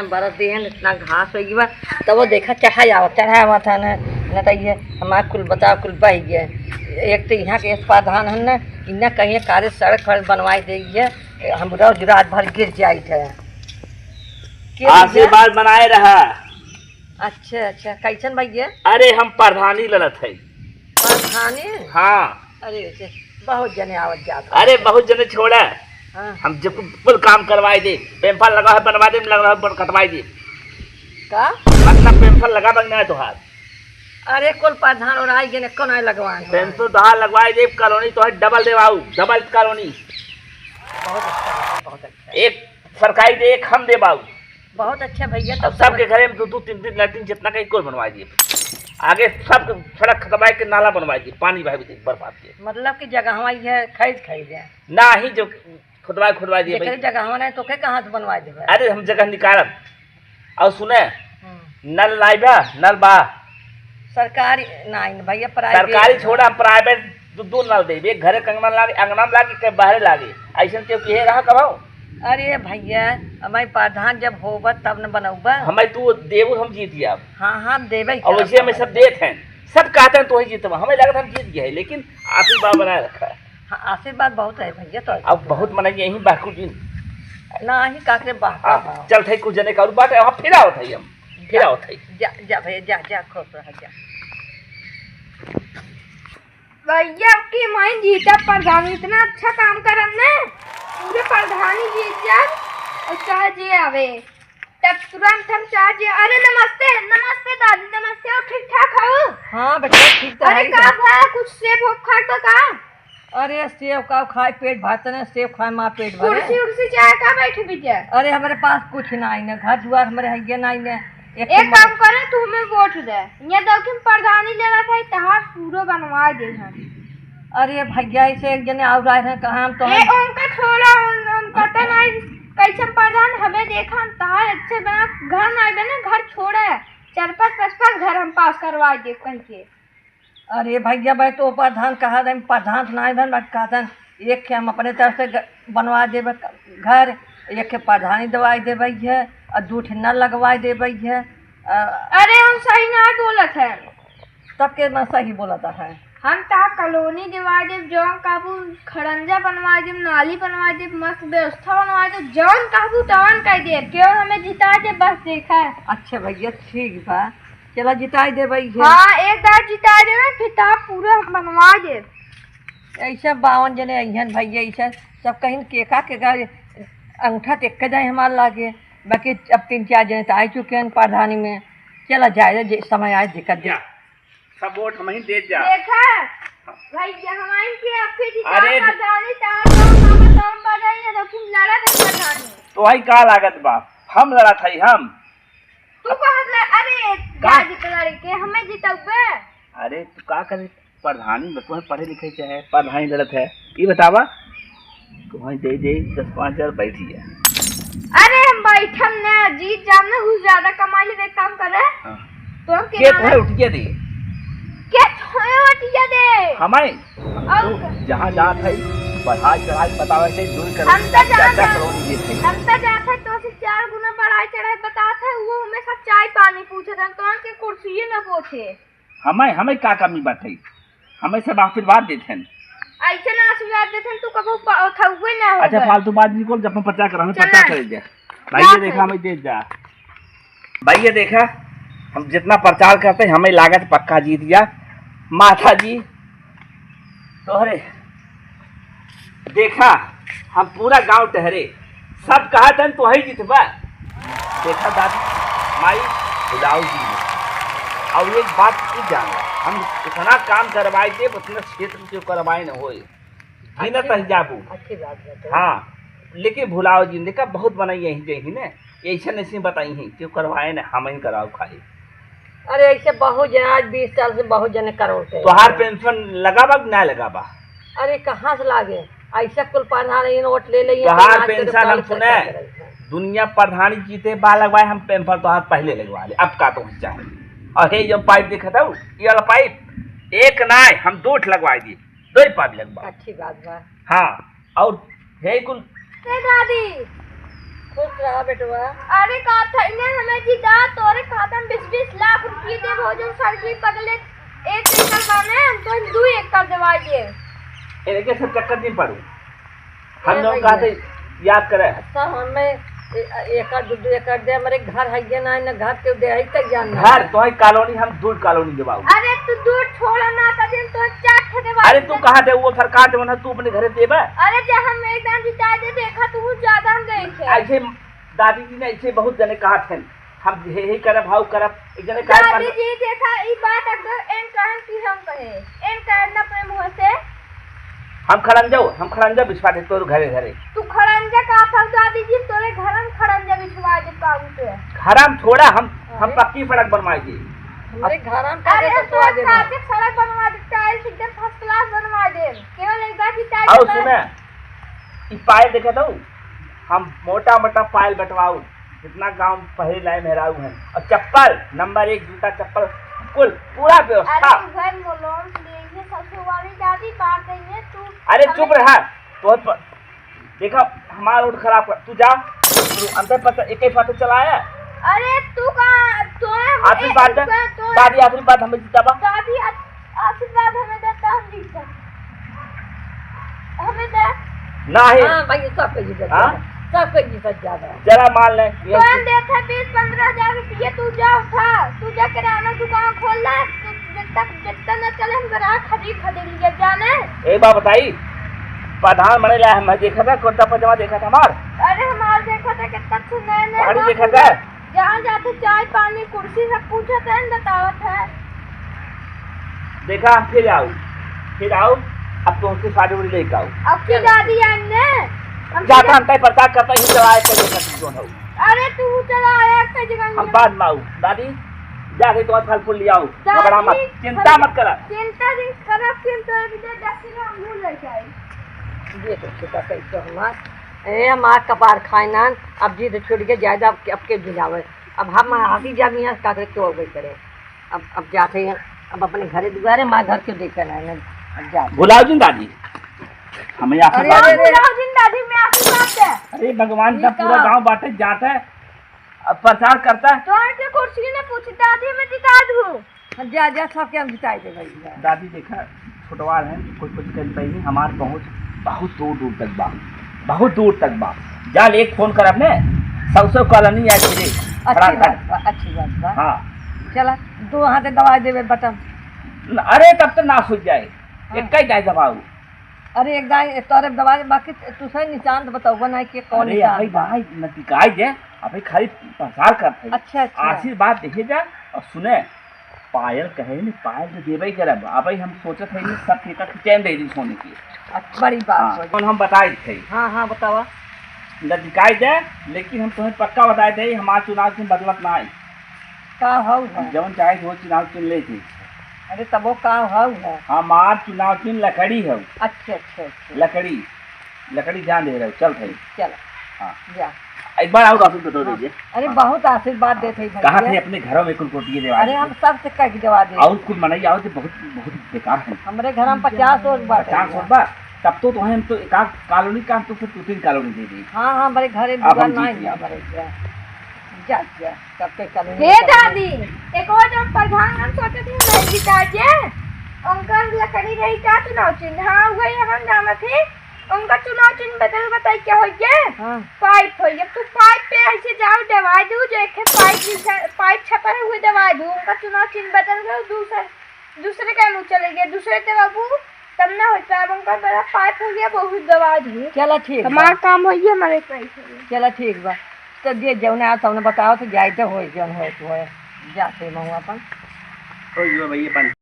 बरस दिहन इतना घास हो गया तब वो देखा चढ़ाया था न तो ये हमारे कुल बताओ कुल बह गया। एक तो यहाँ के प्रावधान है न कि कहीं कार्य सड़क फड़क बनवाई देगी है हम रोज रात भर गिर जाए थे आशीर्वाद बनाए रहा। अच्छा अच्छा कैसन भैया? अरे हम प्रधानी लड़त है। प्रधानी? हाँ। अरे बहुत जने आवत जात। अरे बहुत जने छोड़ा। हाँ। हम जब कुल काम करवाए दे पेम्फल लगा है बनवा दे लग रहा है कटवाई दे का मतलब पेम्फल लगा बनना है तुहार। अरे कुल प्रधान और आई गए कौन आए लगवाए पेंसिल तुहार लगवाए दे कॉलोनी तो है डबल देवाऊ डबल कॉलोनी। बहुत अच्छा बहुत अच्छा। एक सरकारी दे एक हम देवाऊ। बहुत अच्छा भैया। अब सबके घरे में दो तीन तीन लैट्रिन जितना कहीं कोई बनवा दिए। आगे सब सड़क खतवाए के नाला बनवा दिए पानी बह बर्बाद के मतलब की जगह है खरीद है ना ही जो खुदवाई दिए जगह नहीं तो कहाँ से बनवा दे। अरे हम जगह निकालब और सुने नल लाइबा नल बा सरकारी नहीं भैया प्राइवेट सरकारी छोड़ा हम प्राइवेट दो नल दे एक घरे कंगना लागे अंगना में लागे के बाहर लागे ऐसा क्यों कहे रहा कबाऊ। अरे भैया हमारे प्रधान जब होगा तब न बनौबा हमें तू देव हम जीत गया। हाँ हाँ देवे और वैसे हमें सब देते हैं सब कहते हैं तो ही जीतवा हमें लगा हम जीत गए लेकिन आशीर्वाद बनाए रखा है। हाँ आशीर्वाद बहुत है भैया। तो अब बहुत मना यही बाकू दिन ना ही काकरे बात चल थे कुछ जने का बात है फिर आओ थे हम फिर आओ थे जा जा भैया जा खुश रह जा भैया आपकी माई जीता प्रधान इतना अच्छा काम करम ने पूरे प्रधान ही जीत जाए और चाह जी आवे तब तुरंत हम चाह जी। अरे नमस्ते नमस्ते दादी नमस्ते और ठीक ठाक हो? हाँ बेटा ठीक तो अरे का भाई कुछ सेब हो खा तो का? अरे सेब का खाए पेट भरते न सेब खाए माँ पेट भरे। कुर्सी उर्सी चाहे का बैठे बिटिया? अरे हमारे पास कुछ नहीं न घर द्वार हमारे है नहीं न। एक काम करे तू हमें वोट दे ये दो प्रधानी लेना था तहार पूरा बनवा दे हम। अरे भैया ऐसे एक जने आउ रहे हैं कहाँ हम तो उनका छोड़ा उनका तो नहीं कैसे प्रधान हमें देखा हम तहार अच्छे बना घर नहीं बने घर छोड़ा है 4-5 घर हम पास करवा दे कहीं के। अरे भैया भाई तो प्रधान कहा था प्रधान नहीं बन कहा था एक के हम अपने तरफ से बनवा दे घर एक के प्रधानी दवाई दे है और 2 नल लगवा दे है। अरे हम सही ना बोलत है तब के मैं सही बोला था है हम ता कॉलोनी दिवा दे जौन काबू खड़ंजा बनवा दे नाली बनवा दे मस्त व्यवस्था बनवा दे जौन काबू तवन कह दे क्यों हमें जिता दे बस देखा है। अच्छा भैया ठीक बा चला जिताई दे भैया। हाँ एक बार जिता दे ना फिर ता पूरा बनवा दे। ऐसा 52 जने अहन भैया ऐसा सब कहीं केका अंगूठा टेक जाए हमारे लागे बाकी अब 3-4 जने तो आ चुके हैं प्रधानी में। चला जाए समय आए दिक्कत दे सब वोट हम ही दे जा। देखा भैया हमारे के आपके जिता अरे प्रधानी तार तो बजाई ना तो लड़ा था प्रधानी तो वही का लागत बा हम लड़ा था हम तू कहा अरे का जिता के हमें जिताऊबे। अरे तू का करे प्रधानी में तुम्हें पढ़े लिखे चाहे प्रधानी लड़त है ये बतावा तुम्हें दे 10-5 हजार बैठी है। अरे हम बैठम ना जीत जाम ना कुछ ज्यादा कमाई ले काम कर रहे तो हम के तुम्हें उठिया दे क्या छोए उठिया दे हमें जहाँ जहाँ थे पढ़ाई चढ़ाई बतावे थे दूर कर हम तो जाते तो से 4 गुना पढ़ाई चढ़ाई बताते वो हमें सब चाय पानी पूछे थे तो के कुर्सी न पूछे हमें का कमी बात है हमें सब आशीर्वाद देते हैं ऐसे ना आशीर्वाद देते तू कबो थौवे ना हो। अच्छा फालतू बात निकल जब हम प्रचार कर प्रचार करे जा भाई देखा हमें दे जा भाई देखा हम जितना प्रचार करते हैं हमें लागत पक्का जीत गया माता जी तोहरे देखा हम पूरा गांव ठहरे सब कहा था तो ही जीतबा। देखा दादी माई बुलाओ जी और एक बात की जाना हम इतना काम करवाए थे उतना क्षेत्र में क्यों करवाए न हो न तह जाबू। अच्छी बात है। हाँ लेकिन भुलाओ जी देखा बहुत बनाई यही जही ने ऐसा नहीं बताई है क्यों करवाए न हम ही कराओ खाली। अरे ऐसे बहुत जने आज 20 साल से बहुत जने करोड़ते तोहार पेंशन लगाबा कि ना लगाबा? अरे कहाँ से लागे ऐसा कुल प्रधान नोट ले ले तोहार पेंशन हम सुने दुनिया प्रधानी जीते बा लगवाए हम पेंशन तोहार पहले लगवा ले अब का तो चाहे। और हे जब पाइप देखा था ये वाला पाइप एक ना हम 2 लगवा दिए 2 पाइप लगवा। अच्छी बात बा। हाँ और हे कुल दादी खुश रहा बेटवा। अरे का था इन्हें हमें जीता तोरे खाता में 20-20 लाख रुपये दे भोजन सड़की पगले 1 एकड़ बाने तो 2 एकड़ दवा दिए। इनके सब चक्कर नहीं पड़ू। हम लोग कहा थे याद करे सब हमें एकड़ 2 एकड़ दे, हमारे घर है ना, न घर के दे है तक जानना घर तो है कॉलोनी, हम दूर कॉलोनी देवाऊ। अरे तू दूर छोड़ा ना का दिन तो चाट दवा। अरे तू कहाँ थे, वो सरकार दे ना, तू अपने घरे देबा। अरे जब हम एकदम जिता दे देखा तू ज्यादा हम गए थे। ऐसे दादी जी ने ऐसे बहुत जने कहा थे हम यही करब भाव करब, एक जने कहा दादी जी देखा ई बात अगर एन कहन की हम कहे एन कहन ना अपने मुंह से हम खड़ंजा बिछवा दे तोर घरे घरे। तू खड़ंजा का था दादी जी तोरे घर में खड़ंजा बिछवा दे पाऊ तो घर हम छोड़ा, हम पक्की सड़क बनवाई दी। हमारे घर में अरे का तो तो दे साथे सड़क बनवा दे, टाइल्स एकदम फर्स्ट क्लास बनवा दे, केवल एक बार की टाइल्स। और सुने ई पायल देखे तो हम मोटा मोटा पायल बटवाऊ, जितना गांव पहले लाए मेहराऊ है, और चप्पल नंबर 1 जूता चप्पल कुल पूरा व्यवस्था। अरे घर मोलोन लिए सबसे वाली दादी बात है तू। अरे चुप रहा तो देखा हमारा रोड खराब कर, तू जा अंदर पता एक ही पता चलाया। अरे तू कहां तो आखिरी बात दादी, आखिरी बात हमें जीताबा दादी आशीर्वाद हमें देता हम जीता हमें दे नहीं। हाँ भाई सब पे जीत हाँ? सब पे जीत ज्यादा। जरा मान ले कौन देता 20-15 हजार रुपये तू जा उठा, तू जा किराना दुकान खोल ले, जब तक जितना न चले हम जरा खरीद लिए जाने। एक बात बताई, प्रधान बने ला मैं देखा था, कुर्ता पजामा देखा था हमार। अरे हमारे देखा था कितना नए गाड़ी देखा था, जहाँ जाते चाय पानी कुर्सी सब पूछा था बतावत है। देखा फिर आओ अब तो उसकी शादी उड़ी लेके आओ। अब की दादी अन्ने हम जाता हम तय प्रचार करता ही चलाए कर देखा तुम कौन हो। अरे तू चला आया कई जगह हम बाद में आऊ दादी, जाके तो फल फूल ले आओ, घबरा मत, चिंता मत करा। चिंता नहीं करब चिंता दे 10 हम भूल जाए। ये तो छिपा कई तो हमार कपार खाइनान अब जी छोड़ के जायदा अब के गिरावे। अब हम आती जा यहाँ काकरे तो गई करे। अब जाते हैं, अब अपने घरे दुआरे माँ घर के देख कर आए। अब जा भुलाओ जी दादी, हमें आशीर्वाद अरे, दे। दादी में आशीर्वाद है। अरे भगवान का पूरा गांव बाटे जाता है, अब प्रचार करता है। तो आके कुर्सी ने पूछी दादी मैं जिता दूं। जा जा सब के हम जिताए दे भाई। दादी देखा छोटवार है, कोई कुछ कर पाई हमारे पहुँच बहुत दूर तक बा, बहुत दूर तक बा। जाल एक फोन कर अपने 100 कॉलोनी आ के अच्छी बात बा। हाँ चला 2 हाथ दवाई देवे बटन। अरे तब तो ना सूझ जाए, एक ही जाए दबाऊ। अरे एक दाई तोरे दवाई बाकी तू सही निशान तो बताओ ना कि कौन अरे निशान भाई बा। भाई नतिकाई जे अभी खाली प्रचार करते हैं। अच्छा अच्छा आशीर्वाद देखे जा और सुने पायल कहे नहीं, पायल तो देवे ही करब। अब हम सोचत है सब ठेका चैन दे दी सोने की। अच्छा बड़ी बात हाँ, हो। हम बताए थे हाँ बतावा। नतिकाई जाए, लेकिन हम तुम्हें पक्का बताए थे हमारे चुनाव की बदलत ना आई। का हो जवन चाहे वो चुनाव चुन ले थी। अरे तब वो का हो है। हमार चुनाव चुन लकड़ी है, अच्छा अच्छा अच्छा लकड़ी ध्यान दे रहे हो। चल भाई चल हाँ जा। एक बार और आशीर्वाद तो दीजिए। अरे बहुत आशीर्वाद देते हैं कहा थे भैया। अपने घरों में कुल कोटिए देवा। अरे हम सब से कह के जवा दे। और कुल मनाई आओ तो बहुत बहुत बेकार है। हमारे घर में 50 और बात 50 रुपया तब तो हम तो एक कॉलोनी का तो फिर 2-3 कॉलोनी दे दी। हाँ हमारे घरे अब हम दुकान जीत नहीं लिया। हमारे जा जा कब के कल। हे दादी एक और जब प्रधान हम सोचे थे नहीं जिता जे अंकल लकड़ी रही का चुनाव चिन्ह। हाँ वही हम नाम थे उनका चुनाव चिन्ह बदल बताई क्या हो गया। हाँ पाइप हो गया तू पाइप पे ऐसे जाओ दवाई दो जो एक पाइप छपा हुए दवाई दो उनका चुनाव चिन्ह बदल गया दूसरे का मुँह चले गए दूसरे के बाबू तब ना होता है उनका बड़ा पाइप हो गया बहुत दवा दी। चला ठीक हमारा काम हो गया हमारे पैसे। चला ठीक बा तो जे जौन आया तुमने बताओ तो जाए तो हो जौन हो तो जाते महुआ अपन। तो भैया बन